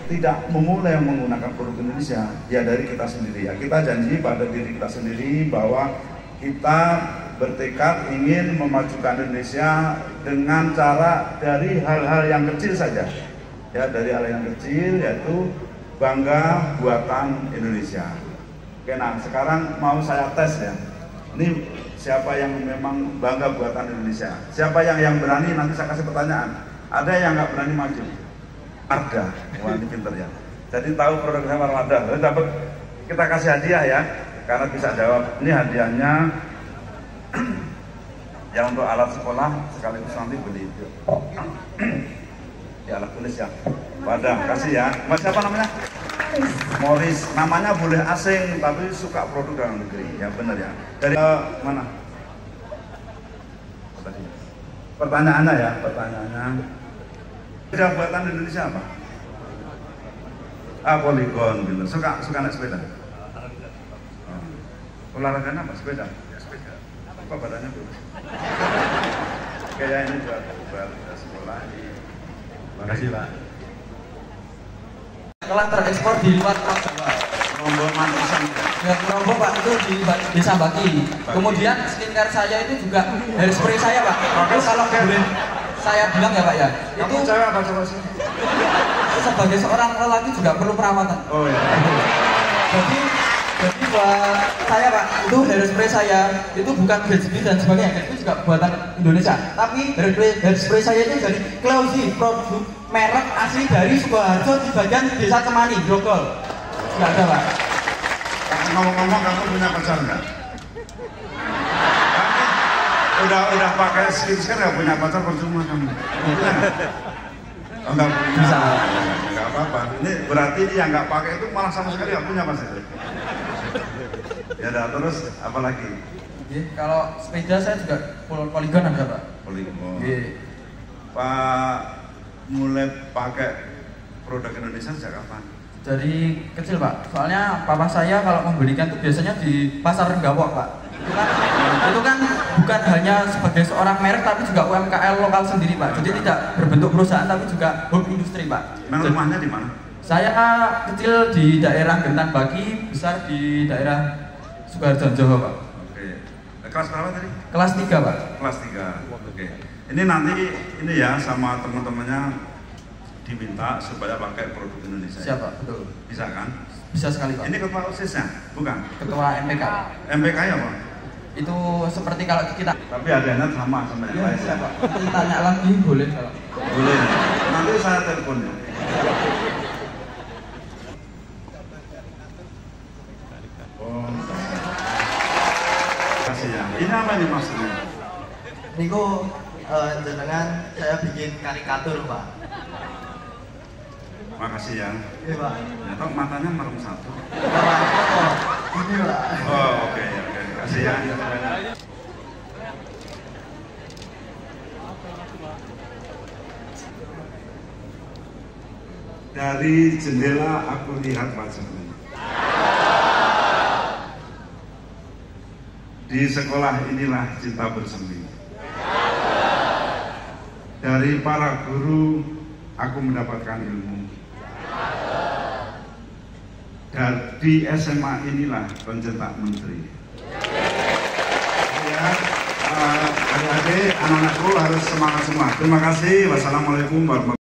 tidak memulai menggunakan produk Indonesia, ya dari kita sendiri ya. Kita janji pada diri kita sendiri bahwa kita bertekad ingin memajukan Indonesia dengan cara dari hal-hal yang kecil saja. Ya, dari hal yang kecil yaitu bangga buatan Indonesia. Oke, nah sekarang mau saya tes ya. Ini siapa yang memang bangga buatan Indonesia? Siapa yang berani? Nanti saya kasih pertanyaan. Ada yang nggak berani maju? Ada. Wah, ini pinter ya. Jadi tahu produknya Armada. Dapat, kita kasih hadiah ya, karena bisa jawab. Ini hadiahnya ya untuk alat sekolah, sekaligus nanti beli itu. Ya, alat tulis ya. Wadah, kasih ya. Mas siapa namanya? Morris. Namanya boleh asing, tapi suka produk dalam negeri. Ya benar ya. Dari mana? Pertanyaannya ya, pertanyaannya. Sepeda buatan Indonesia apa? Polygon gitu. Suka naik sepeda? Olahraganya apa? Sepeda? Ya sepeda. Apa badannya dulu? Kayak ini buat sekolah. Terima kasih Pak. Telah terekspor di luar Pulau Jawa. Rombongan mantusan. Ya, Rombong Pak, itu di Desa Baki. Kemudian skincare saya itu juga hairspray saya Pak. Itu kalau boleh saya bilang ya Pak ya, itu cewek apa cowok sih? sebagai seorang lelaki juga perlu perawatan. Oh ya. Jadi buat saya Pak, itu hairspray saya itu bukan Gatsby dan sebagainya, itu juga buatan Indonesia. Tapi hairspray saya itu dari Closey, produk merek asli dari Sukoharjo di bagian Desa Cemani, Grogol. Nggak ada Pak. Ngomong-ngomong, kamu punya pacar nggak? Udah pakai skincare nggak punya pacar, percuma kamu. Oh, nggak punya. Bisa. Nggak apa-apa. Ini berarti yang nggak pakai itu malah sama sekali nggak punya pacar. Ya udah, terus apa lagi? Kalau sepeda saya juga Polygon ada Pak. Polygon. Pak mulai pakai produk Indonesia sejak kapan? Dari kecil Pak. Soalnya papa saya kalau membelikan itu biasanya di pasar Renggawok Pak. Itu kan bukan hanya sebagai seorang merek tapi juga UMKM lokal sendiri Pak. Jadi tidak berbentuk perusahaan tapi juga home industri Pak. Memang rumahnya di mana? Saya kecil di daerah Gentan Baki, besar di daerah Sukoharjo Jawa Pak. Oke. Kelas berapa tadi? Kelas 3 Pak. Kelas 3. Oke. Ini nanti ini ya sama teman-temannya diminta supaya pakai produk Indonesia. Siapa? Betul. Bisa kan? Bisa sekali Pak. Ini ketua OSIS-nya? Bukan? Ketua MPK. MPK ya Pak? Itu seperti kalau kita. Tapi adanya sama yang Ya, lain. siapa? Tanya lagi boleh kalau. Boleh. Nanti saya telepon. Oh. Kasih ya. Ini apa nih maksudnya? Niku jenengan saya bikin karikatur Pak. Makasih ya. Iya Pak. Ya toh matanya merem satu. Ini Pak. Oh oke ya oke. Kasih ya. Dari jendela aku lihat wajahmu. Di sekolah inilah cinta bersemi. Dari para guru aku mendapatkan ilmu. Dan di SMA inilah pencetak menteri. Ya, adik-adik, anak-anakku harus semangat semua. Terima kasih. Wassalamualaikum warahmatullahi wabarakatuh.